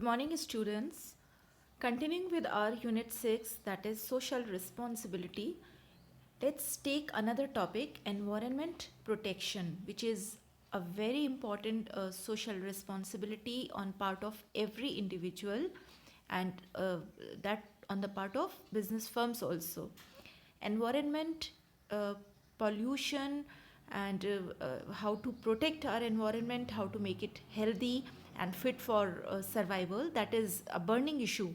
morning, students. Continuing with our Unit 6, that is social responsibility, let's take another topic, environment protection, which is a very important social responsibility on part of every individual and that on the part of business firms also. Environment uh, pollution and how to protect our environment, how to make it healthy and fit for survival, that is a burning issue.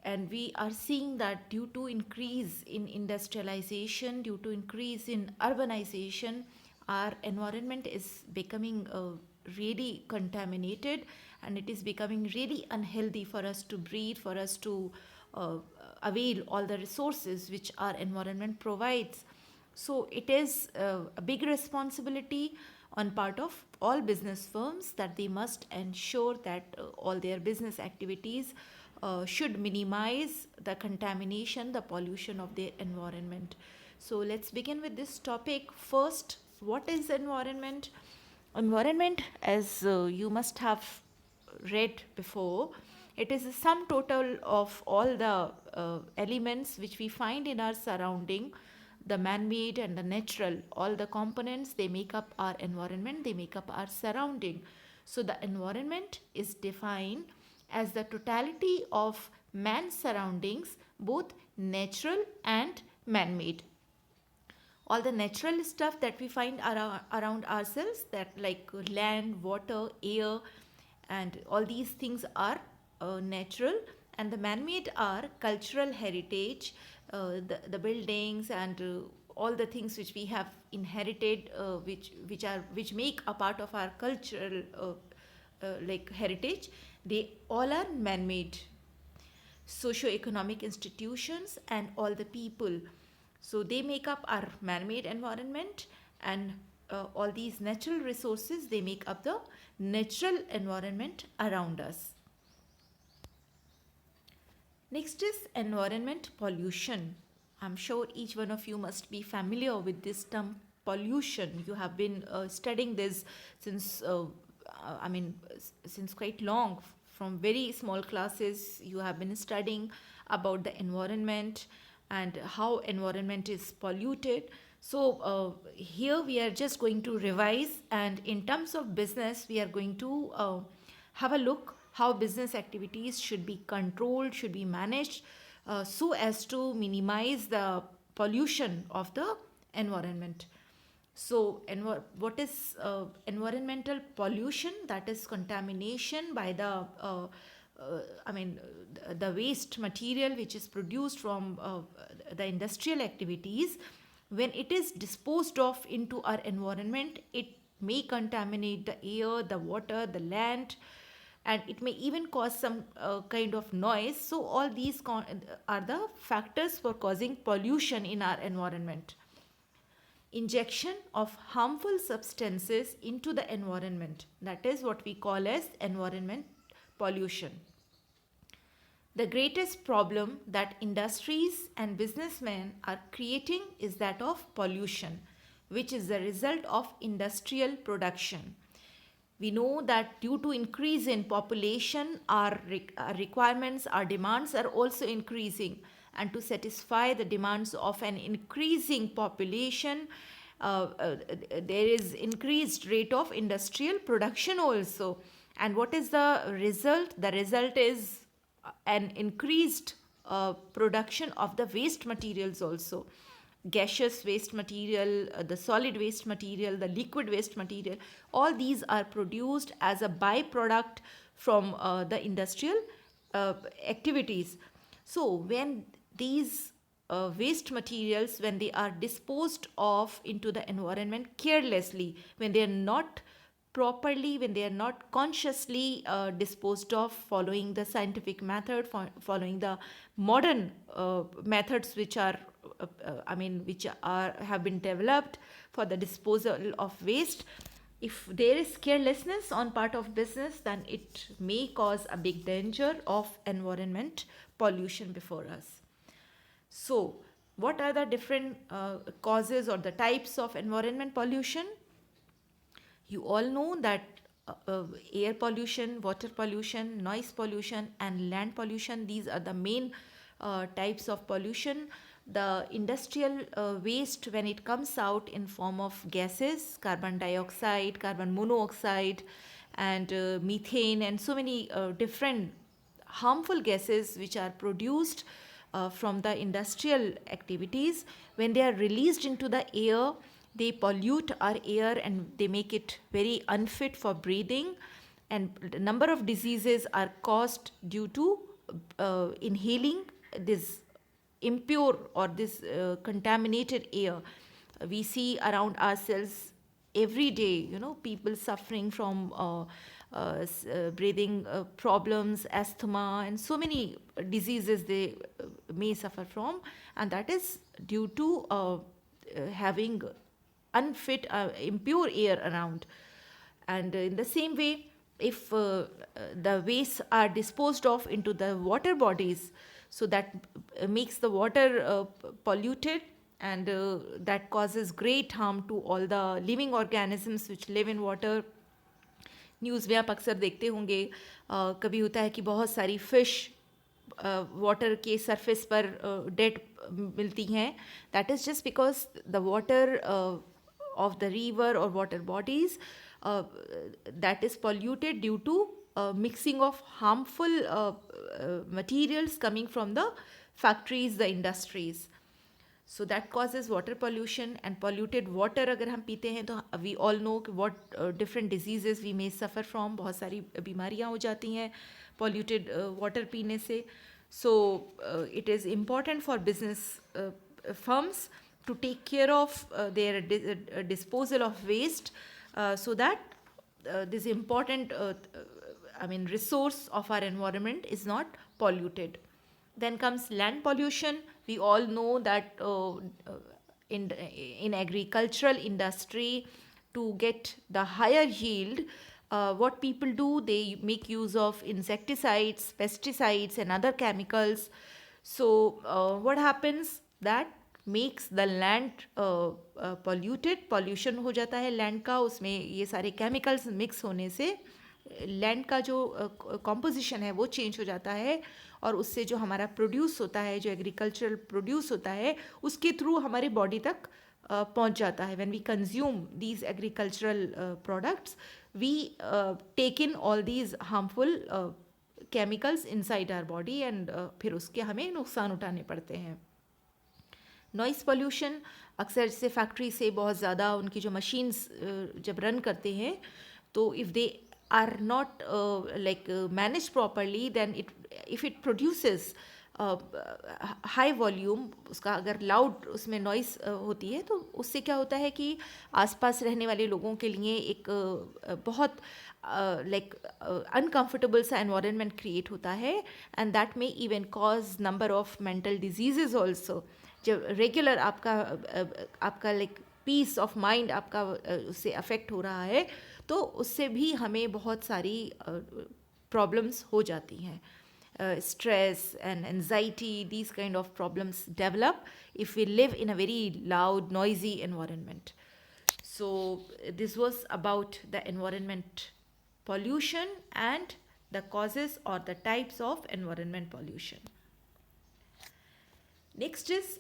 And we are seeing that due to increase in industrialization, due to increase in urbanization, our environment is becoming really contaminated, and it is becoming really unhealthy for us to breathe, for us to uh, avail all the resources which our environment provides. So it is a big responsibility on part of all business firms that they must ensure that all their business activities should minimize the contamination, the pollution of their environment. So let's begin with this topic. First, what is environment? Environment, as you must have read before, it is a sum total of all the elements which we find in our surrounding, the man-made and the natural, all the components, they make up our environment, they make up our surrounding. So the environment is defined as the totality of man's surroundings, both natural and man-made. All the natural stuff that we find around ourselves, that like land, water, air, and all these things are natural, and the man-made are cultural heritage, the buildings and all the things which we have inherited, which make a part of our cultural like heritage. They all are man-made. Socio-economic institutions and all the people, so they make up our man-made environment, and all these natural resources, they make up the natural environment around us. Next is environment pollution. I'm sure each one of you must be familiar with this term pollution. You have been studying this since, since quite long. From very small classes, you have been studying about the environment and how environment is polluted. So here we are just going to revise, and in terms of business, we are going to have a look how business activities should be controlled, should be managed, so as to minimize the pollution of the environment. So, what is environmental pollution? That is contamination by the waste material which is produced from the industrial activities. When it is disposed of into our environment, it may contaminate the air, the water, the land, and it may even cause some kind of noise. So, all these are the factors for causing pollution in our environment. Injection of harmful substances into the environment, that is what we call as environment pollution. The greatest problem that industries and businessmen are creating is that of pollution, which is the result of industrial production. We know that due to increase in population, our requirements, our demands are also increasing, and to satisfy the demands of an increasing population, there is increased rate of industrial production also. And what is the result? The result is an increased production of the waste materials also, gaseous waste material, the solid waste material, the liquid waste material. All these are produced as a byproduct from the industrial activities. So when these waste materials, when they are disposed of into the environment carelessly, when they are not properly, when they are not consciously disposed of following the scientific method, following the modern methods which are which are have been developed for the disposal of waste, if there is carelessness on part of business, then it may cause a big danger of environment pollution before us. So what are the different causes or the types of environment pollution? You all know that air pollution, water pollution, noise pollution, and land pollution. These are the main types of pollution. The industrial waste, when it comes out in form of gases, carbon dioxide, carbon monoxide, and methane, and so many different harmful gases which are produced from the industrial activities, when they are released into the air, they pollute our air and they make it very unfit for breathing. And a number of diseases are caused due to inhaling this impure or this contaminated air. We see around ourselves every day, people suffering from breathing problems, asthma, and so many diseases they may suffer from, and that is due to having unfit, impure air around. And in the same way, if the wastes are disposed of into the water bodies, so that makes the water polluted, and that causes great harm to all the living organisms which live in water. News में आप अक्सर देखते होंगे, कभी होता है कि बहुत सारी फ़िश वाटर के सरफेस पर डेड मिलती हैं. That is just because the water of the river or water bodies that is polluted due to mixing of harmful materials coming from the factories, the industries. So that causes water pollution, and polluted water अगर हम पीते हैं तो we all know what different diseases we may suffer from. बहुत सारी बीमारियाँ हो जाती हैं polluted water पीने से. So it is important for business firms to take care of their disposal of waste, so that this important resource of our environment is not polluted. Then comes land pollution. We all know that in agricultural industry, to get the higher yield, what people do, they make use of insecticides, pesticides, and other chemicals. So what happens, that makes the land polluted. pollution हो जाता है land का, उसमें ये सारे chemicals mix होने से land का जो composition है वो change हो जाता है, और उससे जो हमारा produce होता है, जो agricultural produce होता है, उसके through हमारे body तक पहुंच जाता है. When we consume these agricultural products, we take in all these harmful chemicals inside our body, and फिर उसके हमें नुकसान उठाने पड़ते हैं. नॉइस पोल्यूशन, अक्सर जैसे फैक्ट्री से बहुत ज़्यादा उनकी जो मशीन्स जब रन करते हैं, तो if they are not like manage properly, then if it produces high volume, उसका अगर लाउड उसमें नॉइस होती है, तो उससे क्या होता है कि आसपास रहने वाले लोगों के लिए एक बहुत लाइक अनकम्फर्टेबल सा एनवायरनमेंट क्रिएट होता है, and that may even cause number of mental diseases also. जब रेगुलर आपका लाइक पीस ऑफ माइंड आपका उससे अफेक्ट हो रहा है, तो उससे भी हमें बहुत सारी प्रॉब्लम्स हो जाती हैं. Stress and anxiety, these kind of problems develop if we live in a very loud, noisy environment. So this was about the environment pollution and the causes or the types of environment pollution. Next is,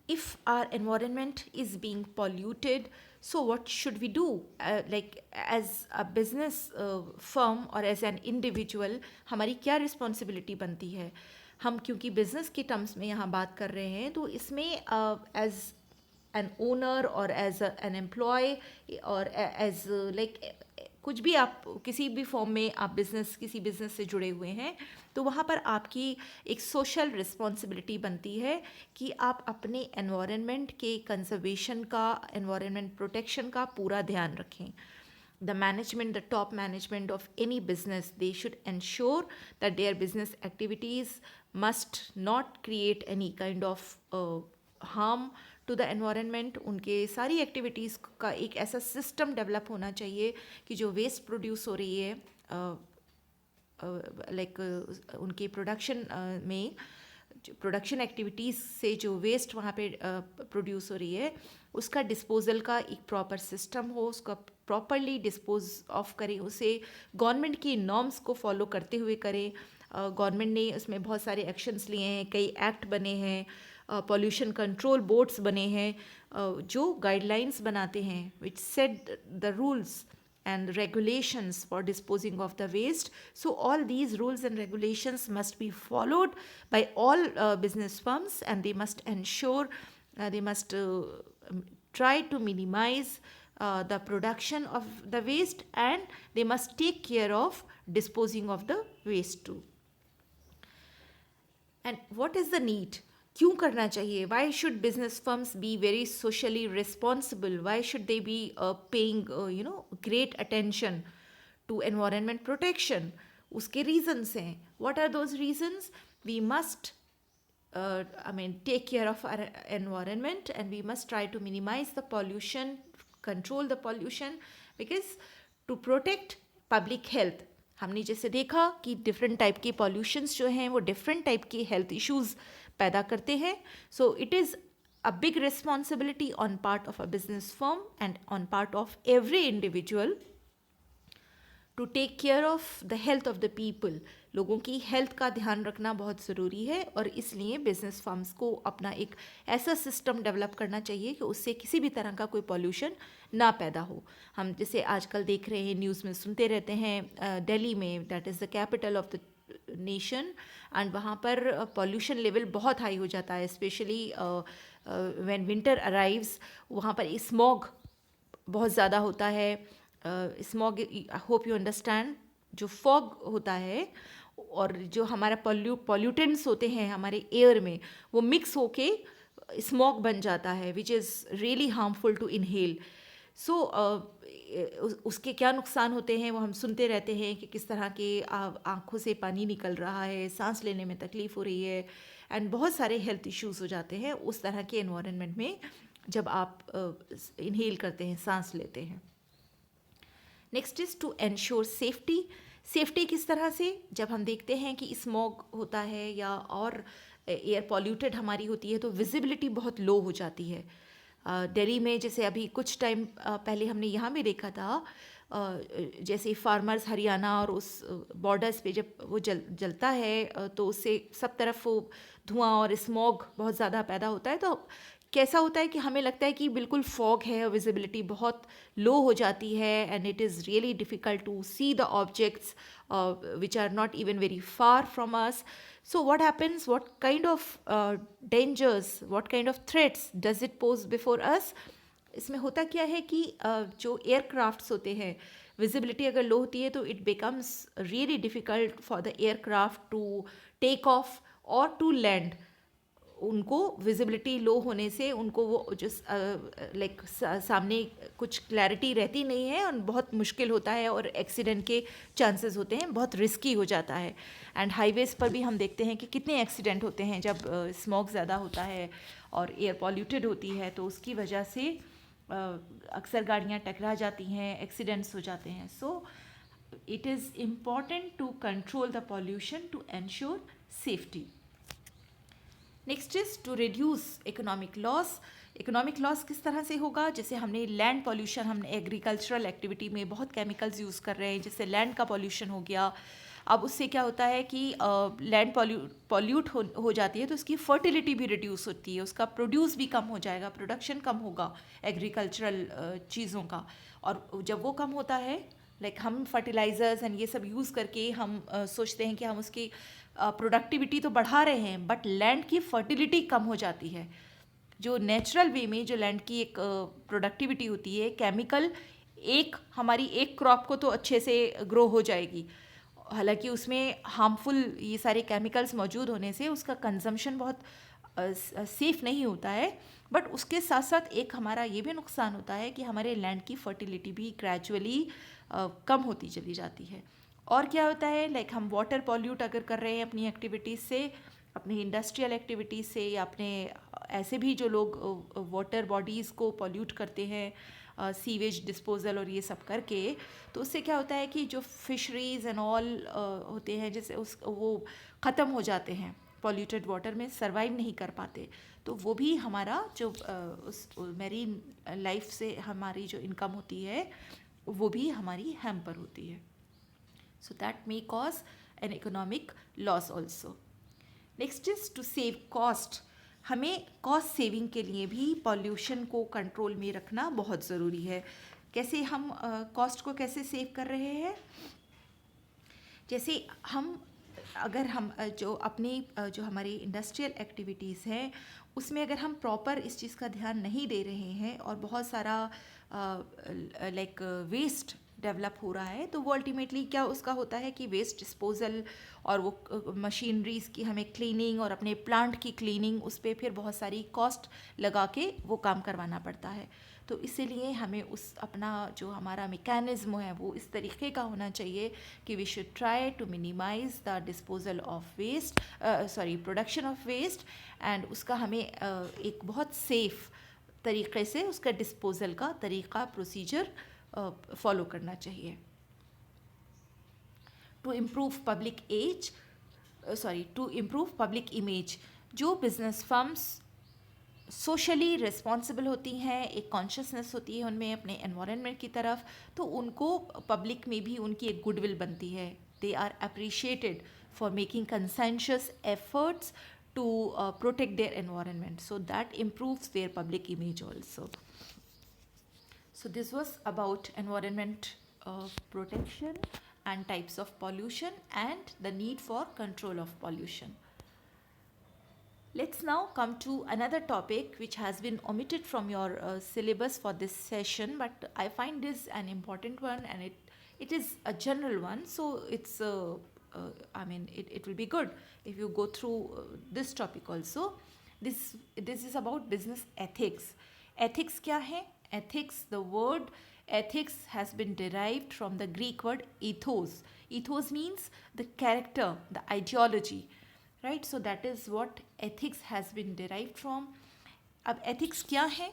if our environment is being polluted, so what should we do? Like as a business firm or as an individual, हमारी क्या responsibility बनती है? हम क्योंकि business के terms में यहाँ बात कर रहे हैं, तो इसमें एज एन ओनर और एज एन एम्प्लॉय और एज लाइक कुछ भी आप किसी भी फॉर्म में आप किसी बिजनेस से जुड़े हुए हैं, तो वहाँ पर आपकी एक सोशल रिस्पॉन्सिबिलिटी बनती है कि आप अपने एनवायरनमेंट के कंजर्वेशन का, एनवायरनमेंट प्रोटेक्शन का पूरा ध्यान रखें. The management, the top management of any business, they should ensure that their business activities must not create any kind of harm to the environment. उनके सारी एक्टिविटीज़ का एक ऐसा सिस्टम डेवलप होना चाहिए कि जो वेस्ट प्रोड्यूस हो रही है लाइक उनके प्रोडक्शन में प्रोडक्शन एक्टिविटीज़ से जो वेस्ट वहाँ पे प्रोड्यूस हो रही है उसका डिस्पोजल का एक प्रॉपर सिस्टम हो, उसका प्रॉपरली डिस्पोज ऑफ करें, उसे गवर्नमेंट की नॉर्म्स को फॉलो करते हुए करें। गवर्नमेंट ने उसमें बहुत सारे एक्शंस लिए हैं, कई एक्ट बने हैं, पॉल्यूशन कंट्रोल बोर्ड्स बने हैं जो गाइडलाइंस बनाते हैं which set the rules and regulations for disposing of the waste. So all these rules and regulations must be followed by all business firms, and they must ensure they must try to minimize the production of the waste, and they must take care of disposing of the waste too. And what is the need? क्यों करना चाहिए? Why should business firms be very socially responsible? Why should they be paying great attention to environment protection? उसके reasons हैं. What are those reasons? We must take care of our environment, and we must try to minimize the pollution, control the pollution, because to protect public health, हमने जैसे देखा कि different type के pollutions जो हैं वो different type के health issues पैदा करते हैं. So it is a big responsibility on part of a business firm and on part of every individual to take care of the health of the people. लोगों की health का ध्यान रखना बहुत ज़रूरी है, और इसलिए बिजनेस फर्म्स को अपना एक ऐसा सिस्टम डेवलप करना चाहिए कि उससे किसी भी तरह का कोई पॉल्यूशन ना पैदा हो. हम जैसे आजकल देख रहे हैं, न्यूज़ में सुनते रहते हैं, दिल्ली में, that is the capital of the nation, and वहाँ पर पॉल्यूशन लेवल बहुत हाई हो जाता है, स्पेशली व्हेन विंटर अराइव्स. वहाँ पर स्मॉग बहुत ज़्यादा होता है. Smog, I hope you understand, जो फॉग होता है और जो हमारा पॉल्यूटेंट्स होते हैं हमारे एयर में, वो मिक्स होके स्मॉग बन जाता है, which is really harmful to inhale. So उसके क्या नुकसान होते हैं वो हम सुनते रहते हैं कि किस तरह के आँखों से पानी निकल रहा है, सांस लेने में तकलीफ़ हो रही है, एंड बहुत सारे हेल्थ इश्यूज़ हो जाते हैं उस तरह के एनवायरनमेंट में जब आप इनहेल करते हैं, सांस लेते हैं. Next is to ensure safety. Safety किस तरह से? जब हम देखते हैं कि स्मॉग होता है या और एयर पॉल्यूटेड हमारी होती है तो विजिबिलिटी बहुत लो हो जाती है. दिल्ली में जैसे अभी कुछ टाइम पहले हमने यहाँ भी देखा था, जैसे फार्मर्स हरियाणा और उस बॉर्डर्स पे जब वो जलता है तो उससे सब तरफ वो धुआं और स्मॉग बहुत ज़्यादा पैदा होता है. तो कैसा होता है कि हमें लगता है कि बिल्कुल फॉग है और विजिबिलिटी बहुत लो हो जाती है, and it is really difficult to see the objects which are not even very far from us. So what happens, what kind of dangers, what kind of threats does it pose before us? इसमें होता क्या है कि जो aircrafts होते हैं, visibility अगर लो होती है तो it becomes really difficult for the aircraft to take off और टू लैंड. उनको विजिबिलिटी लो होने से उनको वो जो लाइक सामने कुछ क्लैरिटी रहती नहीं है और बहुत मुश्किल होता है, और एक्सीडेंट के चांसेस होते हैं, बहुत रिस्की हो जाता है. एंड हाईवेज़ पर भी हम देखते हैं कि कितने एक्सीडेंट होते हैं जब स्मॉग ज़्यादा होता है और एयर पॉल्यूटेड होती है, तो उसकी वजह से अक्सर गाड़ियाँ टकरा जाती हैं, एक्सीडेंट्स हो जाते हैं. So it is important to control the pollution to ensure safety. Next is to reduce economic loss. Economic loss किस तरह से होगा? जैसे हमने लैंड पॉल्यूशन, हमने एग्रीकल्चरल एक्टिविटी में बहुत केमिकल्स यूज़ कर रहे हैं, जिससे लैंड का पॉल्यूशन हो गया. अब उससे क्या होता है कि लैंड पॉल्यूट हो जाती है तो उसकी फर्टिलिटी भी रिड्यूस होती है, उसका प्रोड्यूस भी कम हो जाएगा, प्रोडक्शन कम होगा एग्रीकल्चरल चीज़ों का. और जब वो कम होता है, लाइक हम फर्टिलाइज़र्स एंड ये सब यूज़ करके हम सोचते हैं कि हम उसकी प्रोडक्टिविटी तो बढ़ा रहे हैं, बट लैंड की फर्टिलिटी कम हो जाती है. जो नेचुरल वे में जो लैंड की एक प्रोडक्टिविटी होती है, केमिकल हमारी एक क्रॉप को तो अच्छे से ग्रो हो जाएगी, हालांकि उसमें हार्मफुल ये सारे केमिकल्स मौजूद होने से उसका कंजम्पशन बहुत सेफ़ नहीं होता है. बट उसके साथ साथ एक हमारा ये भी नुकसान होता है कि हमारे लैंड की फर्टिलिटी भी ग्रेजुअली कम होती चली जाती है. और क्या होता है, लाइक हम वाटर पॉल्यूट अगर कर रहे हैं अपनी एक्टिविटीज़ से, अपनी इंडस्ट्रियल एक्टिविटीज़ से, या अपने ऐसे भी जो लोग वाटर बॉडीज़ को पॉल्यूट करते हैं सीवेज डिस्पोजल और ये सब करके, तो उससे क्या होता है कि जो फिशरीज़ एंड ऑल होते हैं जैसे वो ख़त्म हो जाते हैं. पॉल्यूटेड वाटर में सर्वाइव नहीं कर पाते, तो वो भी हमारा जो उस मैरीन लाइफ से हमारी जो इनकम होती है वो भी हमारी हैम्पर होती है. So that may cause an economic loss also. Next is to save cost. हमें कॉस्ट सेविंग के लिए भी पॉल्यूशन को कंट्रोल में रखना बहुत ज़रूरी है. कैसे हम कॉस्ट को कैसे सेव कर रहे हैं? जैसे हम अगर हम जो अपनी जो हमारी इंडस्ट्रियल एक्टिविटीज़ हैं उसमें अगर हम प्रॉपर इस चीज़ का ध्यान नहीं दे रहे हैं और बहुत सारा लाइक वेस्ट डेवलप हो रहा है, तो वो अल्टीमेटली क्या उसका होता है कि वेस्ट डिस्पोजल और वो मशीनरीज़ की हमें क्लीनिंग और अपने प्लांट की क्लीनिंग उस पर फिर बहुत सारी कॉस्ट लगा के वो काम करवाना पड़ता है. तो इसीलिए हमें उस अपना जो हमारा मैकेनिज्म है वो इस तरीके का होना चाहिए कि we should try to minimise the disposal of waste, production of waste, and उसका हमें एक बहुत सेफ तरीके से उसका डिस्पोजल का तरीका प्रोसीजर फॉलो करना चाहिए. टू इम्प्रूव पब्लिक इमेज, जो बिजनेस फर्म्स सोशली रिस्पॉन्सिबल होती हैं, एक कॉन्शियसनेस होती है उनमें अपने एनवायरनमेंट की तरफ, तो उनको पब्लिक में भी उनकी एक गुडविल बनती है. They are appreciated for making conscientious efforts to protect their environment, so that improves their public image also. So this was about environment protection and types of pollution and the need for control of pollution. Let's now come to another topic which has been omitted from your syllabus for this session, but I find this an important one, and it is a general one, so it's it will be good if you go through this topic also. This is about business ethics. Ethics क्या है? Ethics, the word ethics has been derived from the Greek word ethos. Ethos means the character, the ideology, right? So that is what ethics has been derived from. अब ethics क्या है?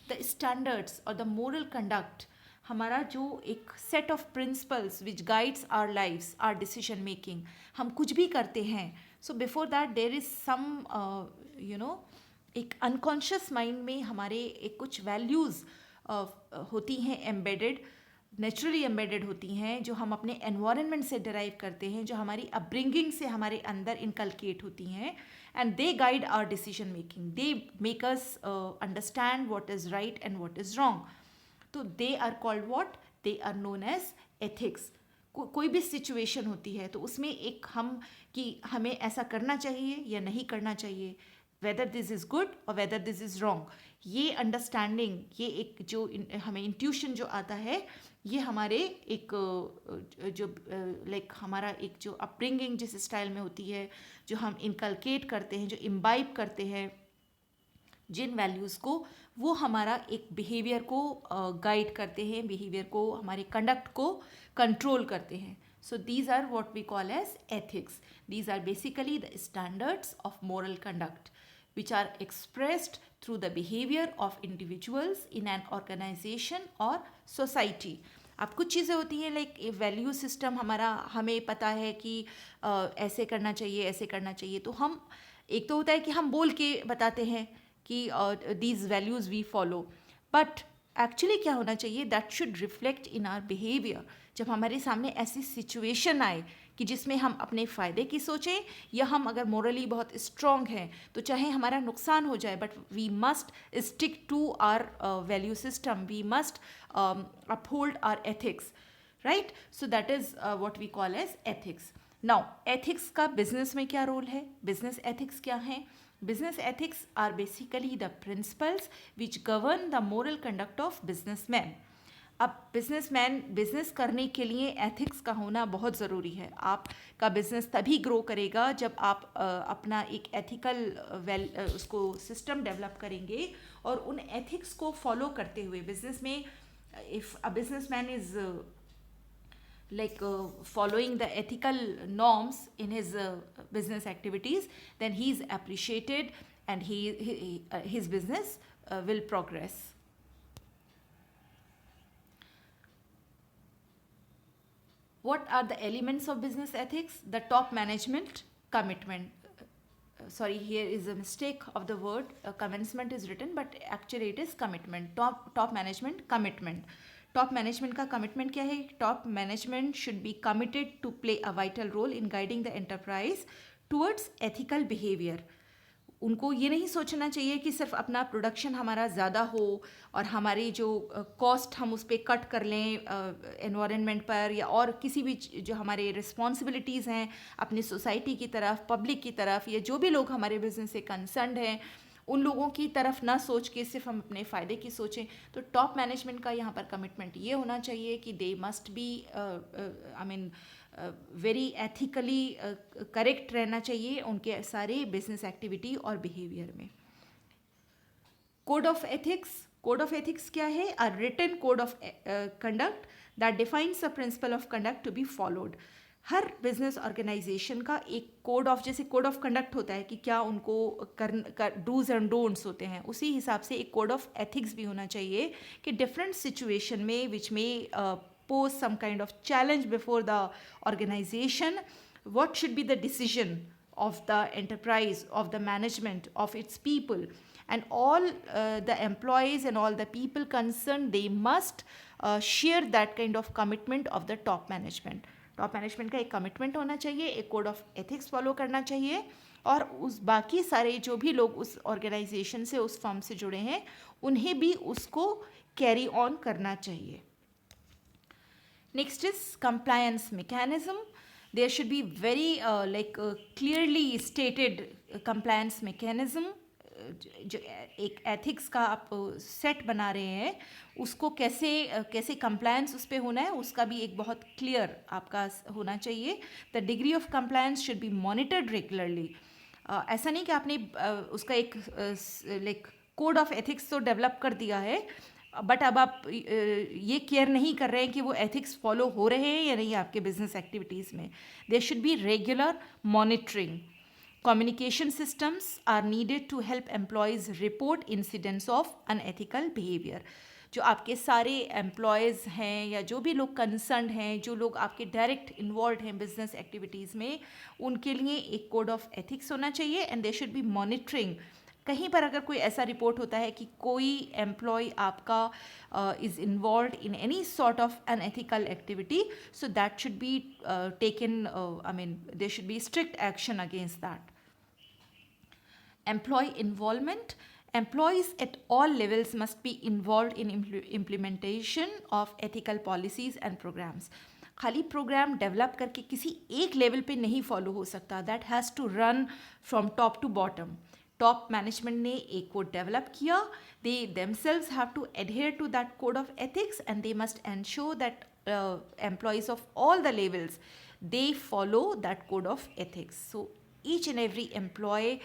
The standards or the moral conduct, हमारा जो एक set of principles which guides our lives, our decision making. हम कुछ भी करते हैं, so before that there is some एक अनकॉन्शियस माइंड में हमारे एक कुछ वैल्यूज़ होती हैं एम्बेडेड, नेचुरली एम्बेडेड होती हैं, जो हम अपने एनवायरनमेंट से डिराइव करते हैं, जो हमारी अपब्रिंगिंग से हमारे अंदर इनकलकेट होती हैं, and they guide our decision making. They make us understand what is right and what is wrong. तो they are called what? They are known as ethics. कोई भी सिचुएशन होती है तो उसमें एक हम कि हमें ऐसा करना चाहिए या नहीं करना चाहिए, वेदर दिस इज़ गुड और वेदर दिस इज़ रॉन्ग, ये अंडरस्टैंडिंग, ये एक जो हमें इंट्यूशन जो आता है, ये हमारे एक जो लाइक हमारा एक जो अपब्रिंगिंग जिस स्टाइल में होती है, जो हम इनकलकेट करते हैं, जो इम्बाइब करते हैं जिन वैल्यूज़ को, वो हमारा एक बिहेवियर को गाइड करते हैं, बिहेवियर को, हमारे कंडक्ट को कंट्रोल करते हैं. So these are what we call as ethics. These are basically the standards of moral conduct which are expressed through the behavior of individuals in an organization or society. अब कुछ चीज़ें होती हैं like value system हमारा, हमें पता है कि ऐसे करना चाहिए, ऐसे करना चाहिए, तो हम एक तो होता है कि हम बोल के बताते हैं कि these values we follow, but actually क्या होना चाहिए, that should reflect in our behaviour. जब हमारे सामने ऐसी सिचुएशन आए कि जिसमें हम अपने फ़ायदे की सोचें, या हम अगर मोरली बहुत स्ट्रॉन्ग हैं तो चाहे हमारा नुकसान हो जाए, but we must stick to our value system, we must uphold our ethics, right? So that is what we call as ethics. Now ethics का बिजनेस में क्या रोल है? बिजनेस एथिक्स क्या है? Business ethics are basically the principles which govern the moral conduct of businessmen. अब businessman business करने के लिए एथिक्स का होना बहुत ज़रूरी है. आपका बिजनेस तभी ग्रो करेगा जब आप अपना एक एथिकल उसको सिस्टम डेवलप करेंगे, और उन एथिक्स को फॉलो करते हुए बिजनेस में, if a businessman is like following the ethical norms in his business activities, then he is appreciated and his business will progress. What are the elements of business ethics? The top management commitment. sorry, here is a mistake of the word. Commencement is written, but actually it is commitment. Top management commitment. Top management का commitment क्या है? Top management should be committed to play a vital role in guiding the enterprise towards ethical behavior. उनको ये नहीं सोचना चाहिए कि सिर्फ अपना प्रोडक्शन हमारा ज़्यादा हो और हमारी जो कॉस्ट हम उस पर कट कर लें एनवायरनमेंट पर, या और किसी भी जो हमारे रिस्पॉन्सिबिलिटीज़ हैं अपनी सोसाइटी की तरफ, पब्लिक की तरफ, या जो भी लोग हमारे बिजनेस से कंसर्न्ड हैं उन लोगों की तरफ ना सोच के सिर्फ हम अपने फ़ायदे की सोचें. तो टॉप मैनेजमेंट का यहाँ पर कमिटमेंट ये होना चाहिए कि they must be I mean very ethically correct रहना चाहिए उनके सारे बिजनेस एक्टिविटी और बिहेवियर में. Code of ethics. Code of ethics क्या है? A written code of conduct that defines a principle of conduct to be followed. हर business organisation का एक कोड ऑफ, जैसे कोड ऑफ कंडक्ट होता है कि क्या उनको डूज एंड डोंट्स होते हैं, उसी हिसाब से एक कोड ऑफ एथिक्स भी होना चाहिए कि डिफरेंट सिचुएशन में विच में pose some kind of challenge before the organization, what should be the decision of the enterprise, of the management, of its people, and all the employees and all the people concerned, they must share that kind of commitment of the top management. Top management का एक commitment होना चाहिए, एक code of ethics follow करना चाहिए, और उस बाकी सारे जो भी लोग उस ऑर्गेनाइजेशन से, उस फर्म से जुड़े हैं, उन्हें भी उसको कैरी ऑन करना चाहिए. Next is compliance mechanism. There should be very clearly stated compliance mechanism. जो एक एथिक्स का आप सेट बना रहे हैं उसको कैसे कंप्लायंस उस पर होना है उसका भी एक बहुत क्लियर आपका होना चाहिए. The degree of compliance should be monitored regularly. ऐसा नहीं कि आपने उसका एक कोड ऑफ एथिक्स तो डेवलप कर दिया है, बट अब आप ये केयर नहीं कर रहे हैं कि वो एथिक्स फॉलो हो रहे हैं या नहीं आपके बिजनेस एक्टिविटीज़ में. There should be regular monitoring. Communication systems are needed to help employees report incidents of unethical behavior. जो आपके सारे एम्प्लॉयज़ हैं या जो भी लोग कंसर्न्ड हैं, जो लोग आपके डायरेक्ट इन्वॉल्व हैं बिजनेस एक्टिविटीज़ में, उनके लिए एक कोड ऑफ एथिक्स होना चाहिए. And they should be monitoring. कहीं पर अगर कोई ऐसा रिपोर्ट होता है कि कोई एम्प्लॉय आपका is involve in any sort of unethical activity, so that should be taken, I mean there should be strict action against that. Employee involvement. Employees at all levels must be involved in implementation of ethical policies and programs. खाली program develop करके किसी एक level पे नहीं follow हो सकता. That has to run from top to bottom. Top management ने एक कोड डेवलप किया, दे themselves have to adhere to that code of ethics and they must ensure that employees of all the levels, they follow that code of ethics. So each and every employee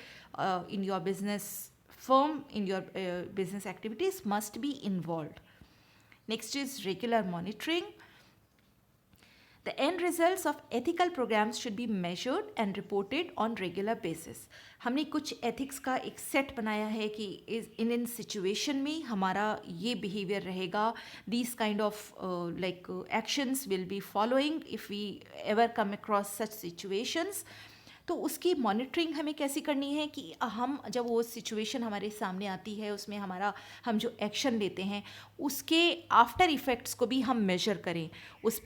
in your business firm, in your business activities must be involved. Next is regular monitoring. The end results of ethical programs should be measured and reported on regular basis. हमने कुछ ethics का एक set बनाया है कि in situation में हमारा ये behavior रहेगा. These kind of actions will be following if we ever come across such situations. तो उसकी मॉनिटरिंग हमें कैसी करनी है कि हम जब वो सिचुएशन हमारे सामने आती है उसमें हम जो एक्शन लेते हैं उसके आफ्टर इफ़ेक्ट्स को भी हम मेजर करें. उस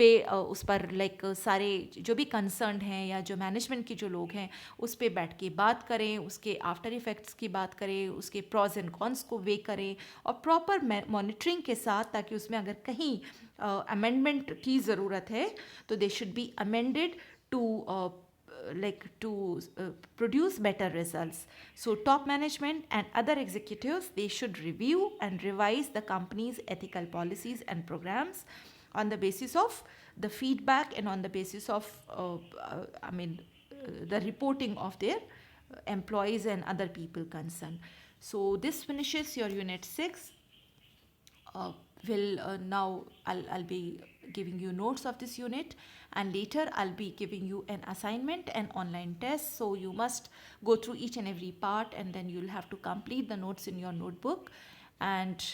पर सारे जो भी कंसर्न्ड हैं या जो मैनेजमेंट के जो लोग हैं उस पर बैठ के बात करें, उसके आफ्टर इफ़ेक्ट्स की बात करें, उसके प्रॉज एंड कॉन्स को वे करें, और प्रॉपर मॉनिटरिंग के साथ, ताकि उसमें अगर कहीं अमेंडमेंट की ज़रूरत है तो they should be amended to produce better results. So top management and other executives, they should review and revise the company's ethical policies and programs on the basis of the feedback and on the basis of the reporting of their employees and other people concerned. So this finishes your unit 6. Now I'll be giving you notes of this unit, and later I'll be giving you an assignment and online test. So you must go through each and every part, and then you'll have to complete the notes in your notebook. And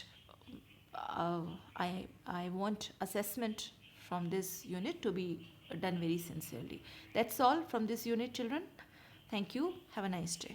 I want assessment from this unit to be done very sincerely. That's all from this unit, children. Thank you. Have a nice day.